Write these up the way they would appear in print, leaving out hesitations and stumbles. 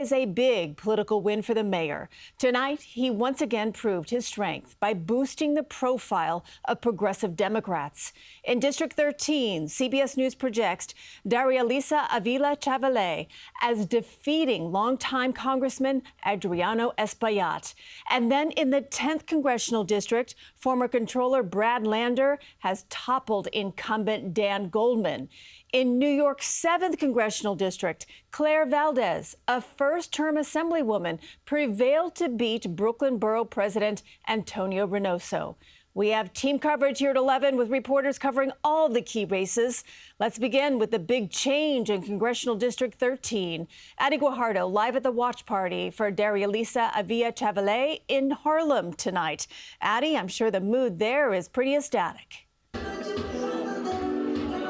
Is a big political win for the mayor. Tonight, he once again proved his strength by boosting the profile of progressive Democrats. In District 13, CBS News projects Daria-Lisa Avila Chavallet as defeating longtime Congressman Adriano Espaillat. And then in the 10th Congressional District, former Controller Brad Lander has toppled incumbent Dan Goldman. In New York's 7th Congressional District, Claire Valdez, a first-term Assemblywoman, prevailed to beat Brooklyn Borough President Antonio Reynoso. We have team coverage here at 11 with reporters covering all the key races. Let's begin with the big change in Congressional District 13. Addie Guajardo live at the watch party for Daria-Lisa Avila Chavallet in Harlem tonight. Addie, I'm sure the mood there is pretty ecstatic.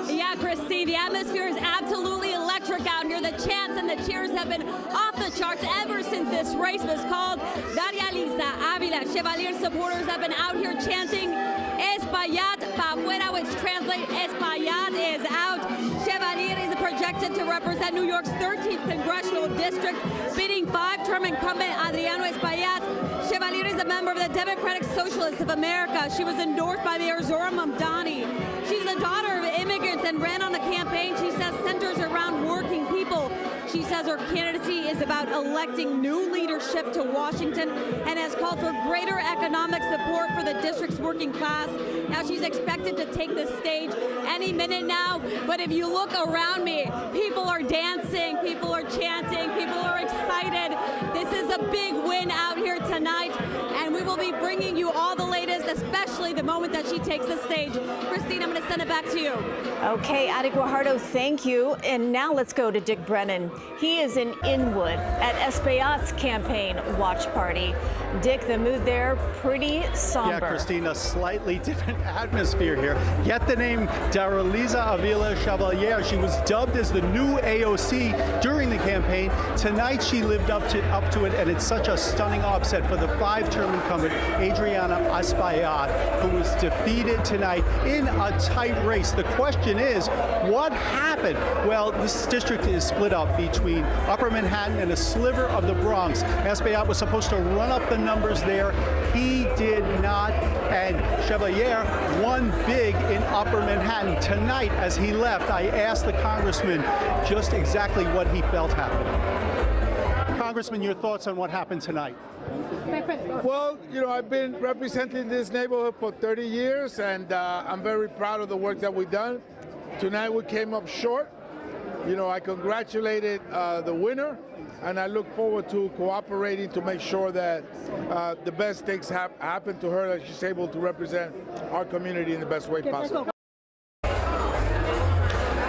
Yeah, Christine, the atmosphere is absolutely electric out here. The chants and the cheers have been off the charts ever since this race was called. Daria-Lisa Avila Chevalier supporters have been out here chanting Espaillat pa fuera, which translates Espaillat is out. Chevalier is projected to represent New York's 13th Congressional District, beating five-term incumbent Adriano Espaillat. Chevalier is a member of the Democratic Socialists of America. She was endorsed by Mayor Zohran Mamdani. She's the daughter of immigrants and ran on a campaign she says centers around working people. She says her candidacy is about electing new leadership to Washington and has called for greater economic support for the district's working class. Now she's expected to take the stage any minute now, but if you look around me, people are dancing, people are chanting, people are excited. This is a big win out here tonight, and we will be bringing you all the latest, especially the moment that she takes the stage. Christine, I'm going to send it back to you. Okay, Addie Guajardo, thank you. And now let's go to Dick Brennan. He is in Inwood at Espaillat's campaign watch party. Dick, the mood there pretty somber. Yeah, Christine, a slightly different atmosphere here. Get the name Daria-Lisa Avila Chevalier. She was dubbed as the new AOC during the campaign. Tonight she lived up to it, and it's such a stunning upset for the five-term incumbent Adriano Espaillat, who was defeated tonight in a tight race. The question is, what happened? Well, this district is split up between Upper Manhattan and a sliver of the Bronx. Espaillat was supposed to run up the numbers there. He did not, and Chevalier won big in Upper Manhattan. Tonight, as he left, I asked the congressman just exactly what he felt happened. Congressman, your thoughts on what happened tonight? Well, you know, I've been representing this neighborhood for 30 years, and I'm very proud of the work that we've done. Tonight we came up short. You know, I congratulated the winner, and I look forward to cooperating to make sure that the best things happen to her, that she's able to represent our community in the best way possible.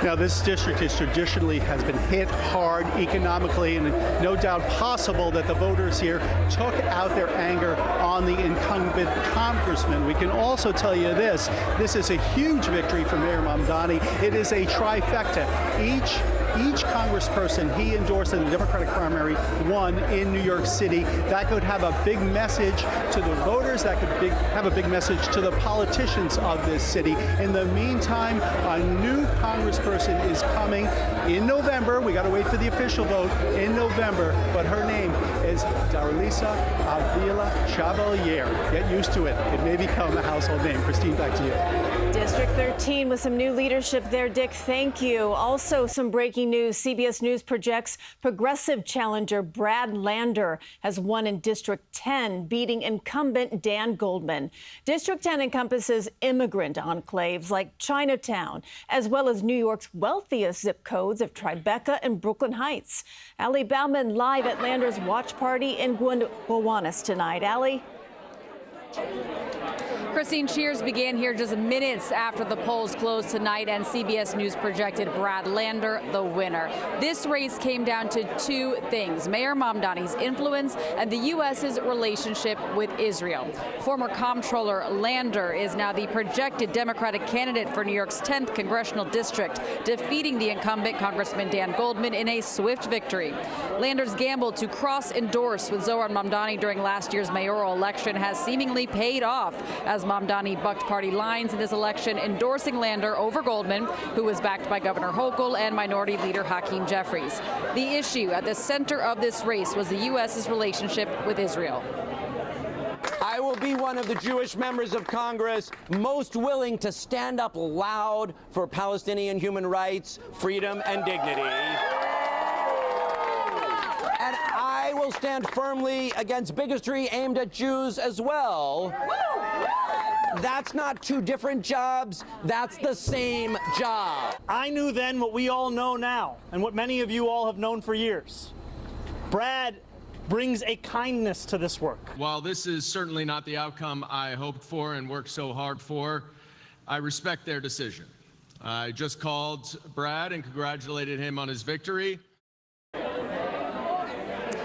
Now, this district traditionally has been hit hard economically, and no doubt possible that the voters here took out their anger on the incumbent congressman. We can also tell you this is a huge victory for Mayor Mamdani. It is a trifecta. Each congressperson he endorsed in the Democratic primary won in New York City. That could have a big message to the voters. That could have a big message to the politicians of this city. In the meantime, a new congressperson is coming in November. We got to wait for the official vote in November, but her name is Daria-Lisa Avila Chevalier. Get used to it. It may become a household name. Christine, back to you. District 13 with some new leadership there, Dick. Thank you. Also, some breaking news. CBS News projects progressive challenger Brad Lander has won in District 10, beating incumbent Dan Goldman. District 10 encompasses immigrant enclaves like Chinatown, as well as New York's wealthiest zip codes of Tribeca and Brooklyn Heights. Allie Bauman live at Lander's watch party in Gowanus tonight. Allie? Christine, cheers began here just minutes after the polls closed tonight, and CBS News projected Brad Lander the winner. This race came down to two things: Mayor Mamdani's influence and the U.S.'s relationship with Israel. Former comptroller Lander is now the projected Democratic candidate for New York's 10th Congressional District, defeating the incumbent Congressman Dan Goldman in a swift victory. Lander's gamble to cross-endorse with Zohran Mamdani during last year's mayoral election has seemingly paid off, as Mamdani bucked party lines in this election, endorsing Lander over Goldman, who was backed by Governor Hochul and Minority Leader Hakeem Jeffries. The issue at the center of this race was the U.S.'s relationship with Israel. I will be one of the Jewish members of Congress most willing to stand up loud for Palestinian human rights, freedom, and dignity. And I will stand firmly against bigotry aimed at Jews as well. That's not two different jobs. That's the same job. I knew then what we all know now, and what many of you all have known for years. Brad brings a kindness to this work. While this is certainly not the outcome I hoped for and worked so hard for, I respect their decision. I just called Brad and congratulated him on his victory.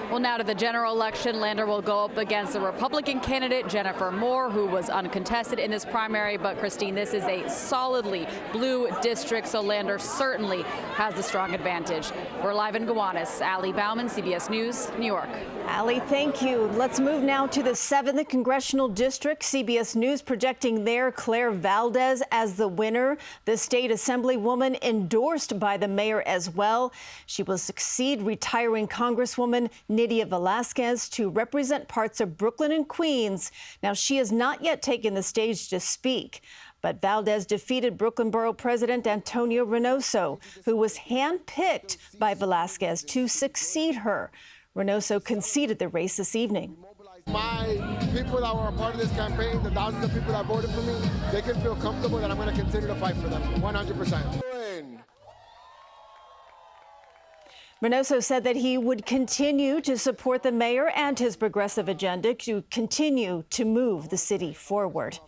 Well, now to the general election. Lander will go up against the Republican candidate, Jennifer Moore, who was uncontested in this primary. But, Christine, this is a solidly blue district, so Lander certainly has the strong advantage. We're live in Gowanus. Ali Bauman, CBS News, New York. Ali, thank you. Let's move now to the 7th Congressional District. CBS News projecting there Claire Valdez as the winner. The state assemblywoman endorsed by the mayor as well. She will succeed retiring Congresswoman Nydia Velázquez to represent parts of Brooklyn and Queens. Now, she has not yet taken the stage to speak, but Valdez defeated Brooklyn Borough President Antonio Reynoso, who was handpicked by Velázquez to succeed her. Reynoso conceded the race this evening. My people that were a part of this campaign, the thousands of people that voted for me, they can feel comfortable that I'm going to continue to fight for them, 100%. Reynoso said that he would continue to support the mayor and his progressive agenda to continue to move the city forward.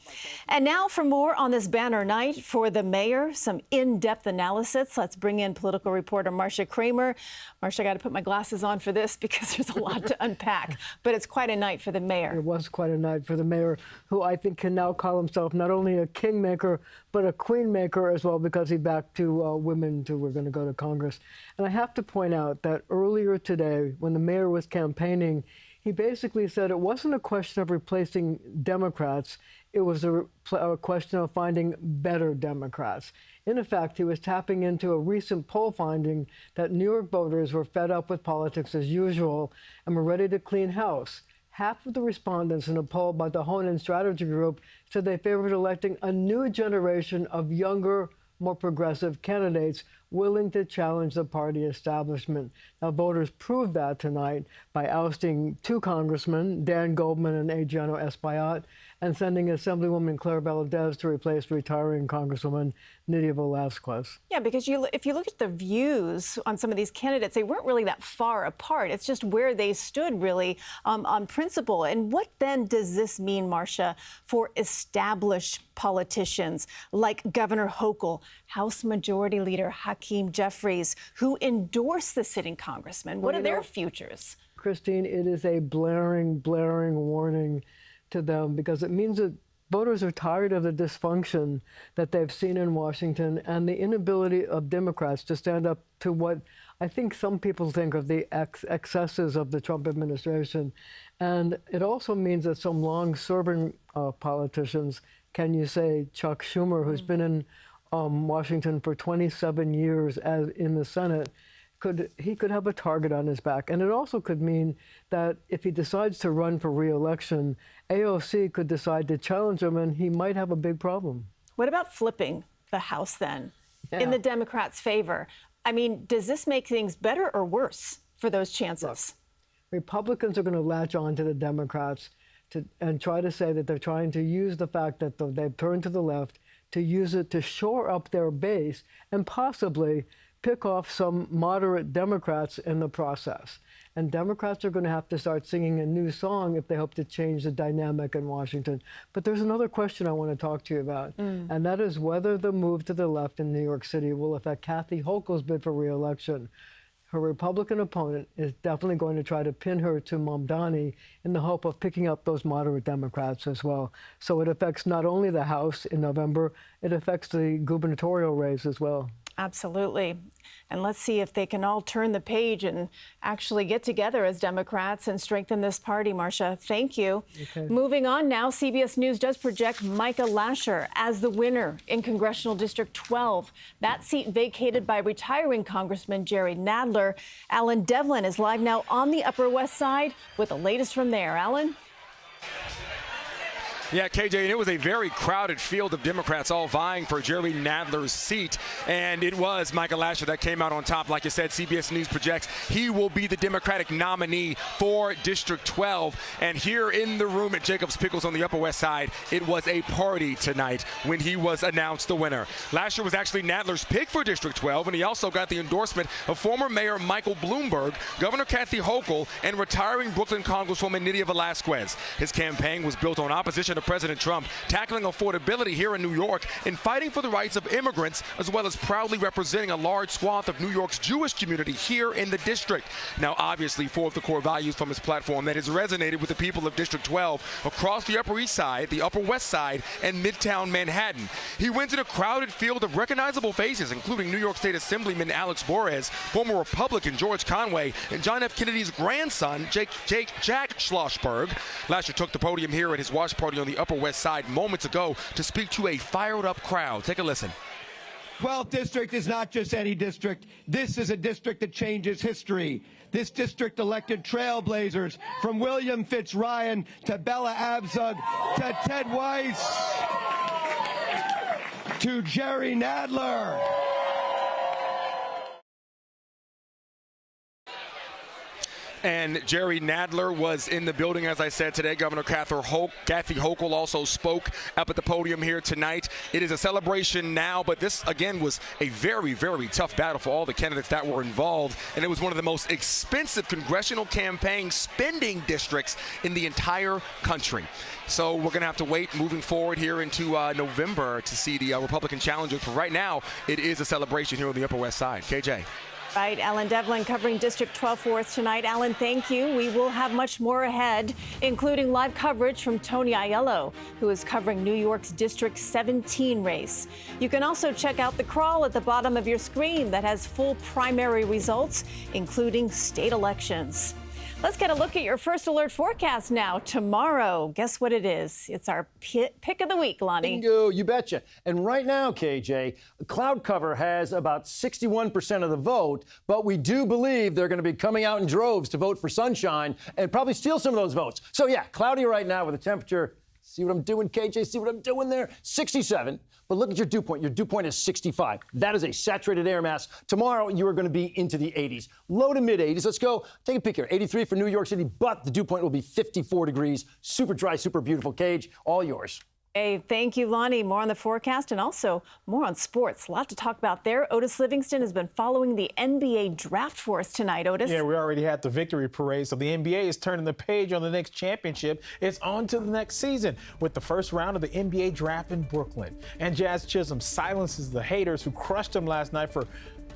And now for more on this banner night for the mayor, some in-depth analysis. Let's bring in political reporter Marcia Kramer. Marcia, I got to put my glasses on for this because there's a lot to unpack, but it's quite a night for the mayor. It was quite a night for the mayor, who I think can now call himself not only a kingmaker, but a queenmaker as well, because he backed two women who were going to go to Congress. And I have to point out that earlier today, when the mayor was campaigning, he basically said it wasn't a question of replacing Democrats. It was a question of finding better Democrats. In effect, he was tapping into a recent poll finding that New York voters were fed up with politics as usual and were ready to clean house. Half of the respondents in a poll by the Honan Strategy Group said they favored electing a new generation of younger, more progressive candidates willing to challenge the party establishment. Now, voters proved that tonight by ousting two congressmen, Dan Goldman and Adriano Espaillat, and sending Assemblywoman Claire Valdez to replace retiring Congresswoman Nydia Velázquez. Yeah, because if you look at the views on some of these candidates, they weren't really that far apart. It's just where they stood, really, on principle. And what then does this mean, Marcia, for established politicians like Governor Hochul, House Majority Leader Hakeem Jeffries, who endorsed the sitting congressman? What are their futures? Christine, it is a blaring, blaring warning to them, because it means that voters are tired of the dysfunction that they've seen in Washington and the inability of Democrats to stand up to what I think some people think of the excesses of the Trump administration. And it also means that some long-serving politicians, can you say Chuck Schumer, who's been in Washington for 27 years as in the Senate, could have a target on his back. And it also could mean that if he decides to run for re-election, AOC could decide to challenge him, and he might have a big problem. What about flipping the House then in the Democrats' favor? I mean, does this make things better or worse for those chances? Look, Republicans are going to latch on to the Democrats and try to say that they're trying to use the fact that they've turned to the left to use it to shore up their base and possibly pick off some moderate Democrats in the process. And Democrats are going to have to start singing a new song if they hope to change the dynamic in Washington. But there's another question I want to talk to you about, and that is whether the move to the left in New York City will affect Kathy Hochul's bid for re-election. Her Republican opponent is definitely going to try to pin her to Mamdani in the hope of picking up those moderate Democrats as well. So it affects not only the House in November, it affects the gubernatorial race as well. Absolutely. And let's see if they can all turn the page and actually get together as Democrats and strengthen this party, Marcia. Thank you. Okay. Moving on now, CBS News does project Micah Lasher as the winner in Congressional District 12. That seat vacated by retiring Congressman Jerry Nadler. Alan Devlin is live now on the Upper West Side with the latest from there. Alan? Yeah, KJ, and it was a very crowded field of Democrats all vying for Jerry Nadler's seat, and it was Micah Lasher that came out on top. Like I said, CBS News projects he will be the Democratic nominee for District 12, and here in the room at Jacobs Pickles on the Upper West Side, it was a party tonight when he was announced the winner. Lasher was actually Nadler's pick for District 12, and he also got the endorsement of former Mayor Michael Bloomberg, Governor Kathy Hochul, and retiring Brooklyn Congresswoman Nydia Velázquez. His campaign was built on opposition to President Trump, tackling affordability here in New York and fighting for the rights of immigrants, as well as proudly representing a large swath of New York's Jewish community here in the district. Now, obviously, four of the core values from his platform that has resonated with the people of District 12 across the Upper East Side, the Upper West Side, and Midtown Manhattan. He wins in a crowded field of recognizable faces, including New York State Assemblyman Alex Borges, former Republican George Conway, and John F. Kennedy's grandson, Jack Schlossberg. Lasher took the podium here at his watch party on the Upper West Side moments ago to speak to a fired-up crowd. Take a listen. 12th District is not just any district. This is a district that changes history. This district elected trailblazers from William Fitzryan to Bella Abzug to Ted Weiss to Jerry Nadler. And Jerry Nadler was in the building, as I said today. Governor Kathy Hochul also spoke up at the podium here tonight. It is a celebration now, but this, again, was a very, very tough battle for all the candidates that were involved. And it was one of the most expensive congressional campaign spending districts in the entire country. So we're going to have to wait moving forward here into November to see the Republican challengers. But right now, it is a celebration here on the Upper West Side. KJ. Right, Alan Devlin covering District 12 for us tonight. Alan, thank you. We will have much more ahead, including live coverage from Tony Aiello, who is covering New York's District 17 race. You can also check out the crawl at the bottom of your screen that has full primary results, including state elections. Let's get a look at your first alert forecast now. Tomorrow, guess what it is? It's our pick of the week, Lonnie. Bingo, you betcha. And right now, KJ, cloud cover has about 61% of the vote, but we do believe they're going to be coming out in droves to vote for sunshine and probably steal some of those votes. So yeah, cloudy right now with a temperature. See what I'm doing, KJ? See what I'm doing there? 67. But look at your dew point. Your dew point is 65. That is a saturated air mass. Tomorrow, you are going to be into the 80s. Low to mid 80s. Let's go. Take a peek here. 83 for New York City, but the dew point will be 54 degrees. Super dry, super beautiful. Cage, all yours. Hey, thank you, Lonnie. More on the forecast and also more on sports. A lot to talk about there. Otis Livingston has been following the NBA draft for us tonight, Otis. Yeah, we already had the victory parade, so the NBA is turning the page on the next championship. It's on to the next season with the first round of the NBA draft in Brooklyn. And Jazz Chisholm silences the haters who crushed him last night for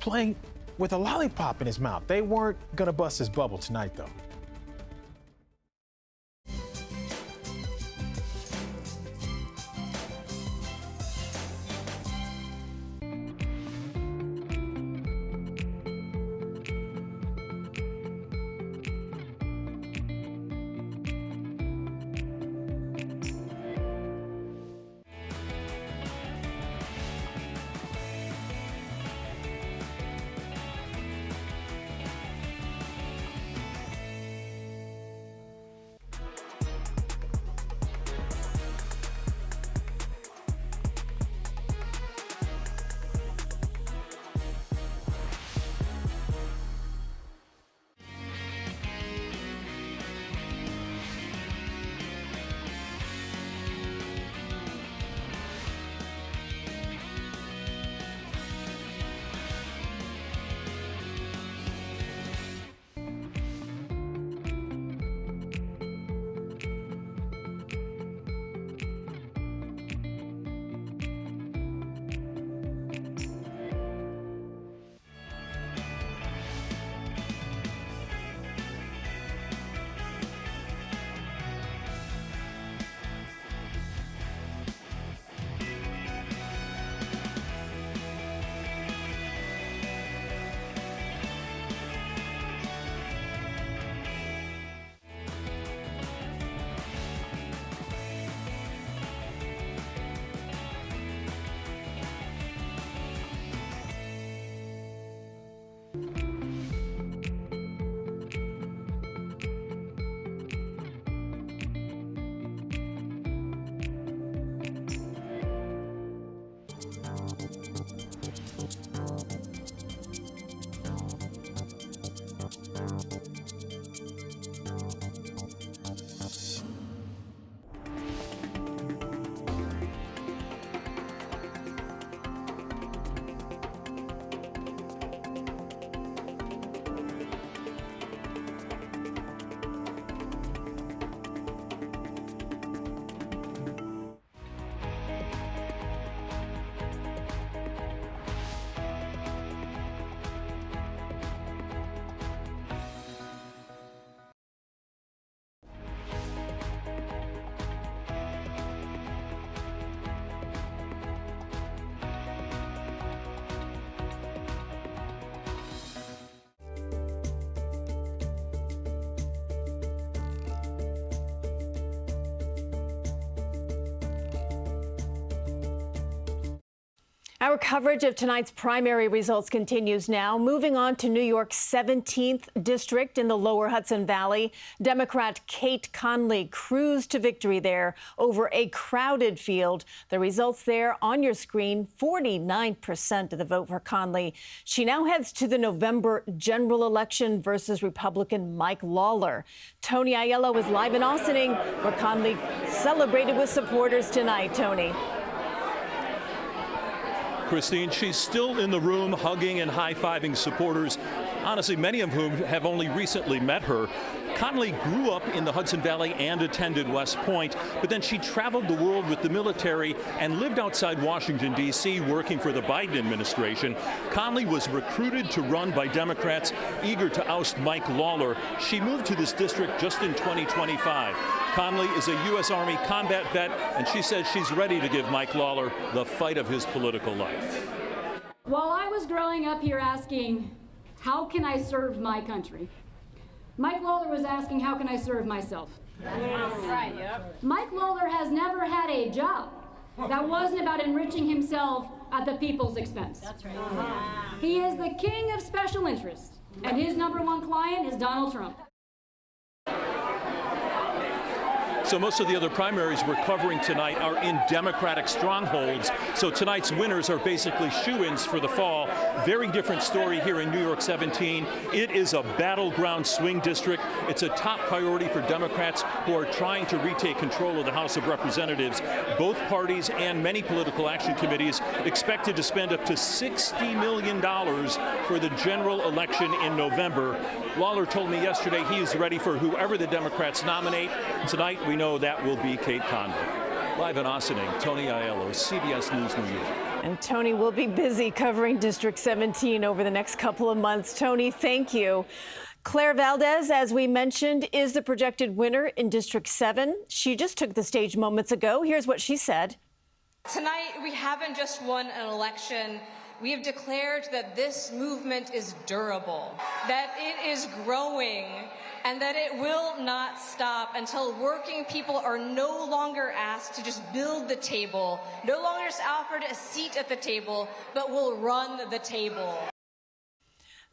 playing with a lollipop in his mouth. They weren't going to bust his bubble tonight, though. Our coverage of tonight's primary results continues now. Moving on to New York's 17th district in the lower Hudson Valley. Democrat Kate Conley cruised to victory there over a crowded field. The results there on your screen, 49% of the vote for Conley. She now heads to the November general election versus Republican Mike Lawler. Tony Aiello is live in Austining, where Conley celebrated with supporters tonight. Tony. Christine, she's still in the room hugging and high-fiving supporters, honestly, many of whom have only recently met her. Conley grew up in the Hudson Valley and attended West Point, but then she traveled the world with the military and lived outside Washington, D.C., working for the Biden administration. Conley was recruited to run by Democrats eager to oust Mike Lawler. She moved to this district just in 2025. Conley is a U.S. Army combat vet, and she says she's ready to give Mike Lawler the fight of his political life. While I was growing up here asking, how can I serve my country? Mike Lawler was asking, how can I serve myself? Right, yep. Mike Lawler has never had a job that wasn't about enriching himself at the people's expense. That's right. He is the king of special interests, and his #1 client is Donald Trump. So most of the other primaries we're covering tonight are in Democratic strongholds. So tonight's winners are basically shoo-ins for the fall. Very different story here in New York 17. It is a battleground swing district. It's a top priority for Democrats who are trying to retake control of the House of Representatives. Both parties and many political action committees expected to spend up to $60 million for the general election in November. Lawler told me yesterday he is ready for whoever the Democrats nominate. Tonight, we know that will be Kate Conley. Live in Austining, Tony Aiello, CBS News, New York. And Tony will be busy covering District 17 over the next couple of months. Tony, thank you. Claire Valdez, as we mentioned, is the projected winner in District 7. She just took the stage moments ago. Here's what she said. Tonight, we haven't just won an election. We have declared that this movement is durable, that it is growing, and that it will not stop until working people are no longer asked to just build the table, no longer just offered a seat at the table, but will run the table.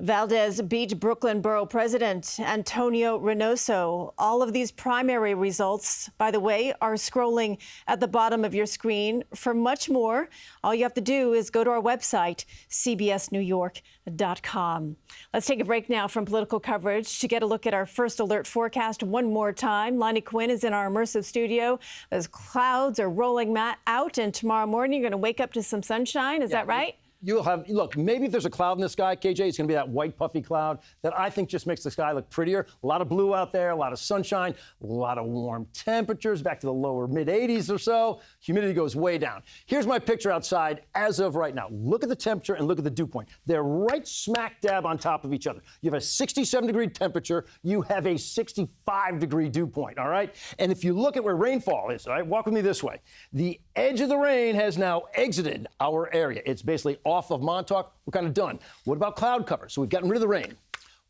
Valdez beat Brooklyn Borough President Antonio Reynoso. All of these primary results, by the way, are scrolling at the bottom of your screen. For much more, all you have to do is go to our website, cbsnewyork.com. Let's take a break now from political coverage to get a look at our first alert forecast one more time. Lonnie Quinn is in our immersive studio. Those clouds are rolling out, and tomorrow morning you're going to wake up to some sunshine. Is that right? You'll have, look, maybe if there's a cloud in the sky, KJ, it's going to be that white puffy cloud that I think just makes the sky look prettier. A lot of blue out there, a lot of sunshine, a lot of warm temperatures, back to the lower mid-80s or so. Humidity goes way down. Here's my picture outside as of right now. Look at the temperature and look at the dew point. They're right smack dab on top of each other. You have a 67-degree temperature. You have a 65-degree dew point, all right? And if you look at where rainfall is, all right, walk with me this way. The edge of the rain has now exited our area. It's basically off of Montauk. We're kind of done. What about cloud cover? So we've gotten rid of the rain.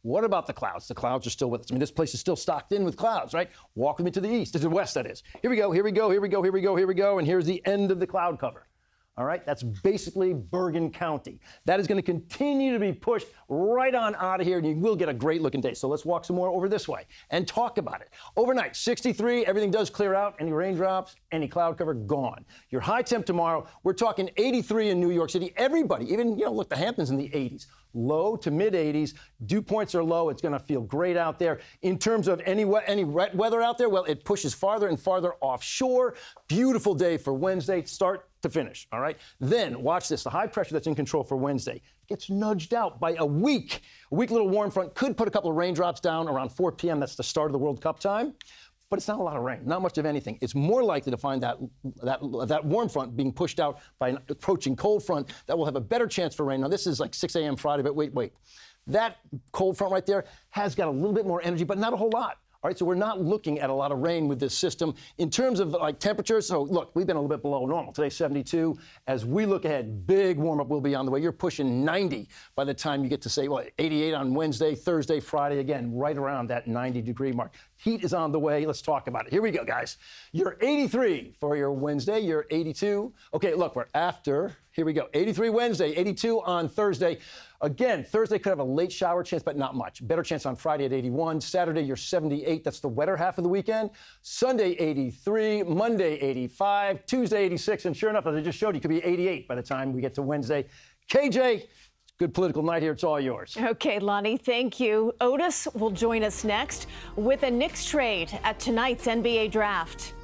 What about the clouds? The clouds are still with us. I mean, this place is still stocked in with clouds, right? Walk with me to the east, to the west, that is. Here we go, here we go, here we go, here we go, here we go, and here's the end of the cloud cover. All right, that's basically Bergen County. That is going to continue to be pushed right on out of here, and you will get a great looking day. So let's walk some more over this way and talk about it. Overnight, 63, everything does clear out. Any raindrops, any cloud cover, gone. Your high temp tomorrow, we're talking 83 in New York City. Everybody, even, look, the Hamptons in the 80s. Low to mid 80s. Dew points are low. It's going to feel great out there. In terms of any wet weather out there, well, it pushes farther and farther offshore. Beautiful day for Wednesday, start to finish, all right? Then, watch this. The high pressure that's in control for Wednesday gets nudged out by a weak little warm front. Could put a couple of raindrops down around 4 p.m. That's the start of the World Cup time. But it's not a lot of rain, not much of anything. It's more likely to find that warm front being pushed out by an approaching cold front that will have a better chance for rain. Now, this is like 6 a.m. Friday, but wait. That cold front right there has got a little bit more energy, but not a whole lot. All right, so we're not looking at a lot of rain with this system. In terms of temperatures, so look, we've been a little bit below normal. Today's 72. As we look ahead, big warm-up will be on the way. You're pushing 90 by the time you get to, say, 88 on Wednesday, Thursday, Friday, again, right around that 90-degree mark. Heat is on the way. Let's talk about it. Here we go, guys. You're 83 for your Wednesday. You're 82. Okay, look, we're after. Here we go. 83 Wednesday, 82 on Thursday. Again, Thursday could have a late shower chance, but not much. Better chance on Friday at 81. Saturday, you're 78. That's the wetter half of the weekend. Sunday, 83. Monday, 85. Tuesday, 86. And sure enough, as I just showed you, could be 88 by the time we get to Wednesday. KJ, good political night here. It's all yours. Okay, Lonnie, thank you. Otis will join us next with a Knicks trade at tonight's NBA draft.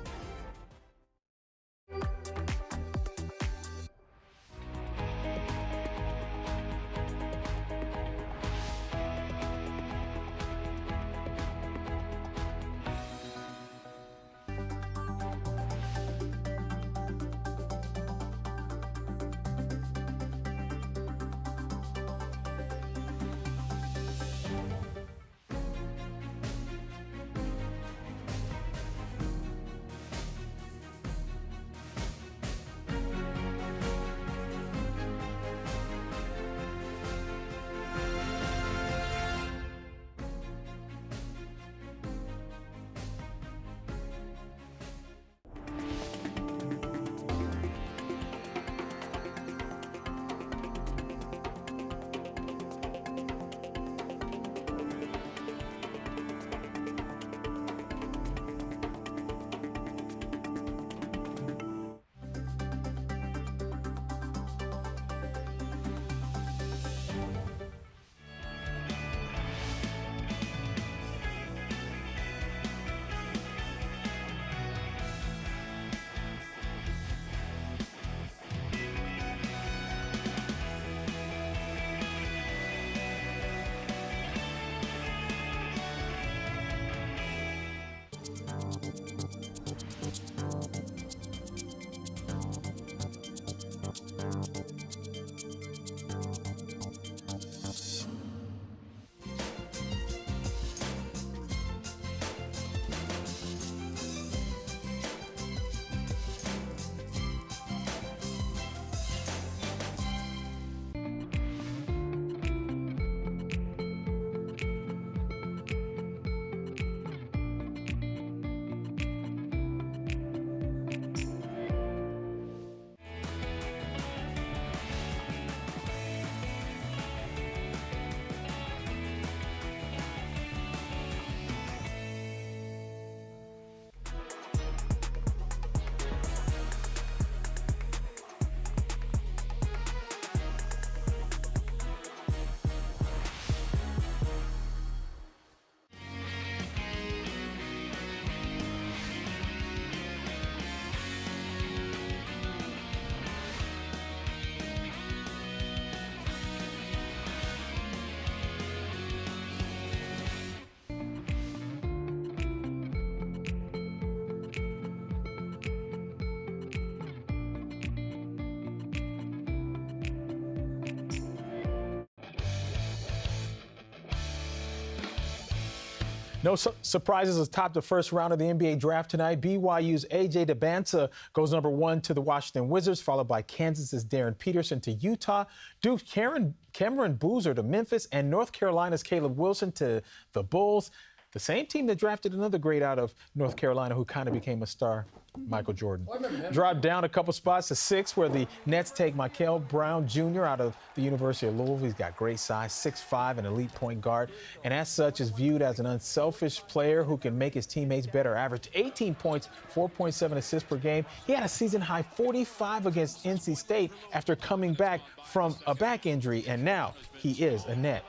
No surprises atop the first round of the NBA draft tonight. BYU's A.J. Debanta goes number 1 to the Washington Wizards, followed by Kansas's Darren Peterson to Utah, Duke's Cameron Boozer to Memphis, and North Carolina's Caleb Wilson to the Bulls. The same team that drafted another great out of North Carolina who kind of became a star Michael Jordan. Dropped down a couple spots to 6, where the Nets take Michael Brown Jr. out of the University of Louisville. He's got great size, 6'5", an elite point guard, and as such is viewed as an unselfish player who can make his teammates better. Averaged 18 points, 4.7 assists per game. He had a season-high 45 against NC State after coming back from a back injury, and now he is a Net.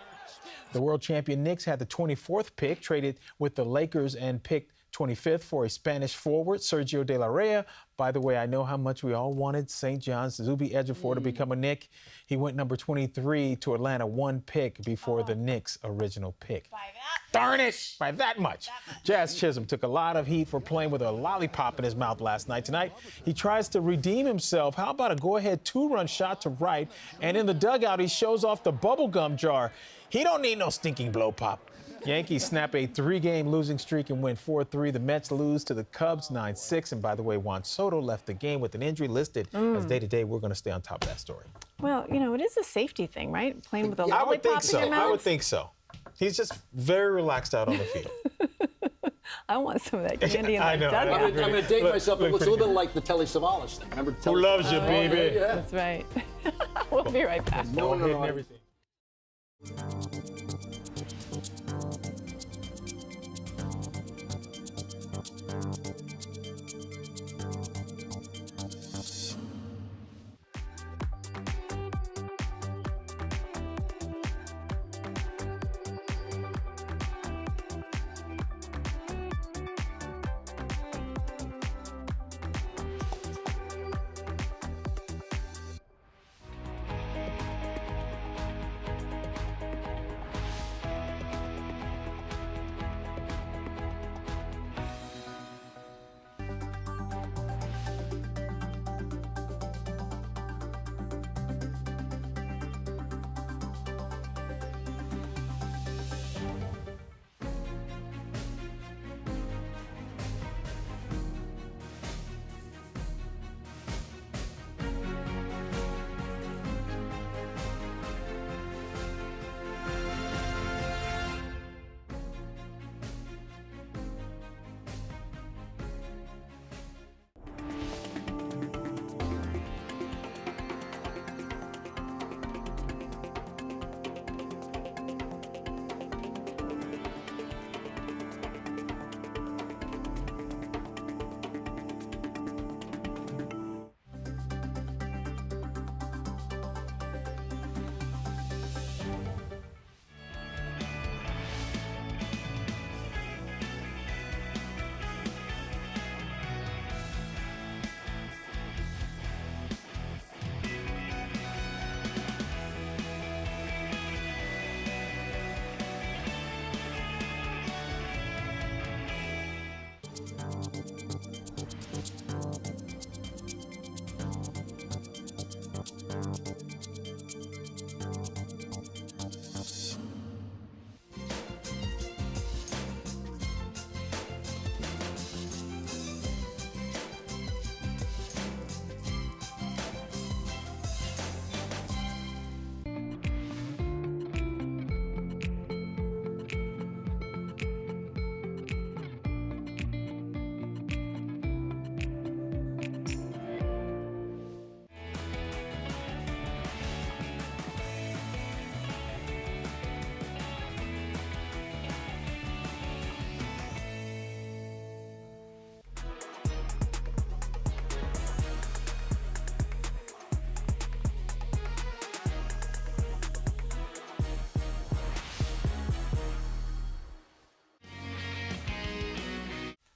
The world champion Knicks had the 24th pick, traded with the Lakers and picked 25th for a Spanish forward, Sergio De La Rey. By the way, I know how much we all wanted St. John's Zuby Ejiofor to become a Knick. He went number 23 to Atlanta, 1 pick before the Knicks' original pick. Darn it! By that much. Jazz Chisholm took a lot of heat for playing with a lollipop in his mouth last night. Tonight, he tries to redeem himself. How about a go-ahead 2-run shot to right? And in the dugout, he shows off the bubblegum jar. He don't need no stinking blow pop. Yankees snap a 3-game losing streak and win 4-3. The Mets lose to the Cubs 9-6. And by the way, Juan Soto left the game with an injury listed as day-to-day. We're going to stay on top of that story. Well, you know, it is a safety thing, right? Playing with a lollipop I would think so. in your mouth. I would think so. He's just very relaxed out on the field. I want some of that candy in I my know. dugout. I'm going to date myself. It looks a little bit like the Telly Savalas thing. Remember Who loves you, baby? Yeah. That's right. We'll be right back. No. Everything.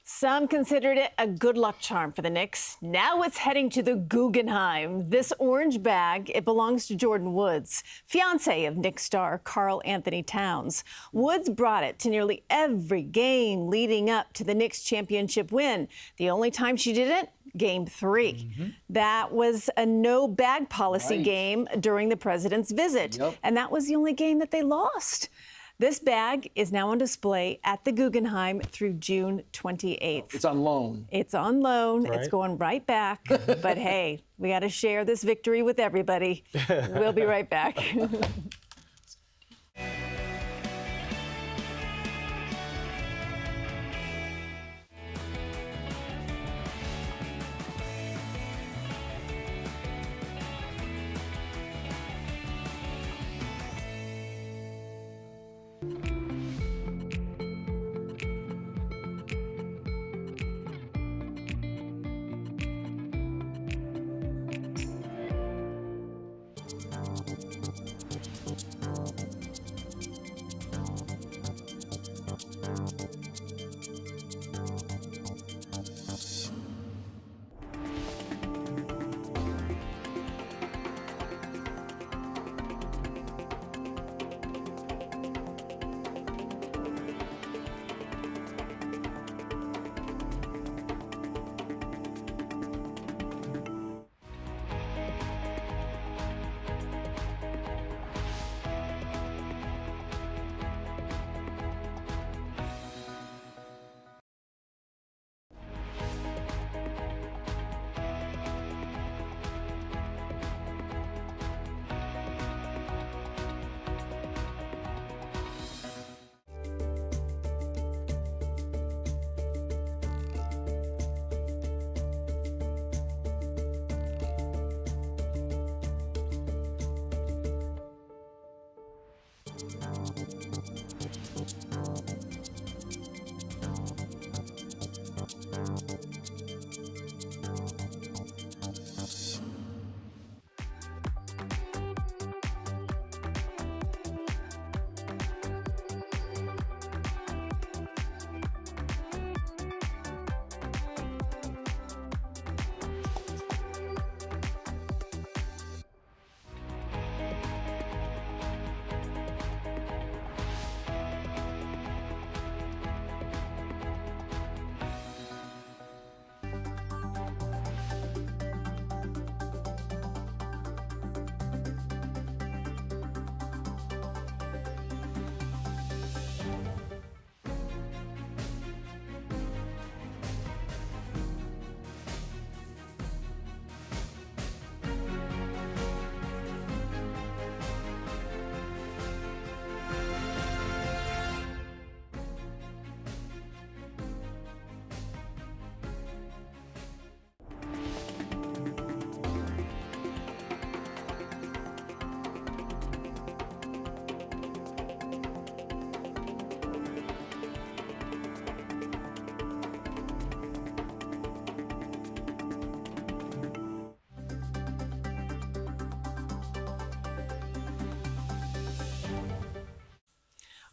Some considered it a good luck charm for the Knicks. Now it's heading to the Guggenheim. This orange bag, it belongs to Jordan Woods, fiancé of Knicks star Karl Anthony Towns. Woods brought it to nearly every game leading up to the Knicks championship win. The only time she didn't, Game 3. That was a no bag policy game during the president's visit. And that was the only game that they lost. This bag is now on display at the Guggenheim through June 28th. It's on loan. It's on loan. Right. It's going right back. But hey, we got to share this victory with everybody. We'll be right back.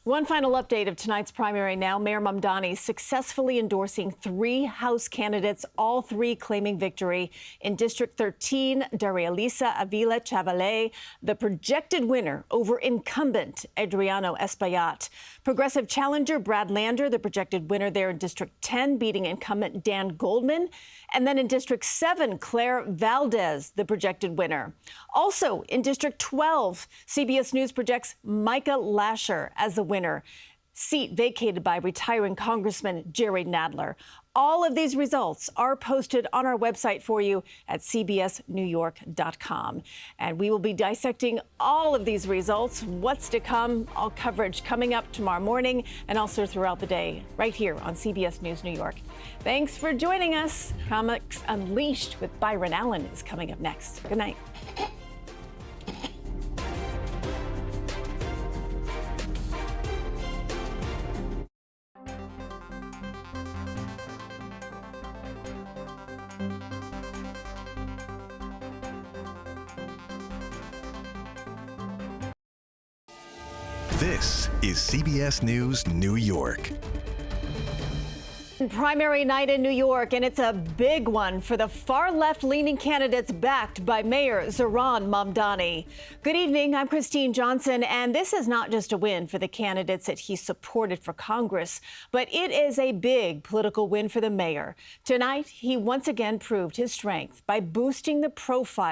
One final update of tonight's primary now. Mayor Mamdani successfully endorsing 3 House candidates, all 3 claiming victory. In District 13, Daria-Lisa Avila Chavalay, the projected winner over incumbent Adriano Espaillat. Progressive challenger Brad Lander, the projected winner there in District 10, beating incumbent Dan Goldman. And then in District 7, Claire Valdez, the projected winner. Also in District 12, CBS News projects Micah Lasher as the winner, seat vacated by retiring Congressman Jerry Nadler. All of these results are posted on our website for you at cbsnewyork.com. And we will be dissecting all of these results, what's to come, all coverage coming up tomorrow morning and also throughout the day right here on CBS News New York. Thanks for joining us. Comics Unleashed with Byron Allen is coming up next. Good night. This is CBS News New York. Primary night in New York, and it's a big one for the far left-leaning candidates backed by Mayor Zohran Mamdani. Good evening, I'm Christine Johnson, and this is not just a win for the candidates that he supported for Congress, but it is a big political win for the mayor. Tonight, he once again proved his strength by boosting the profile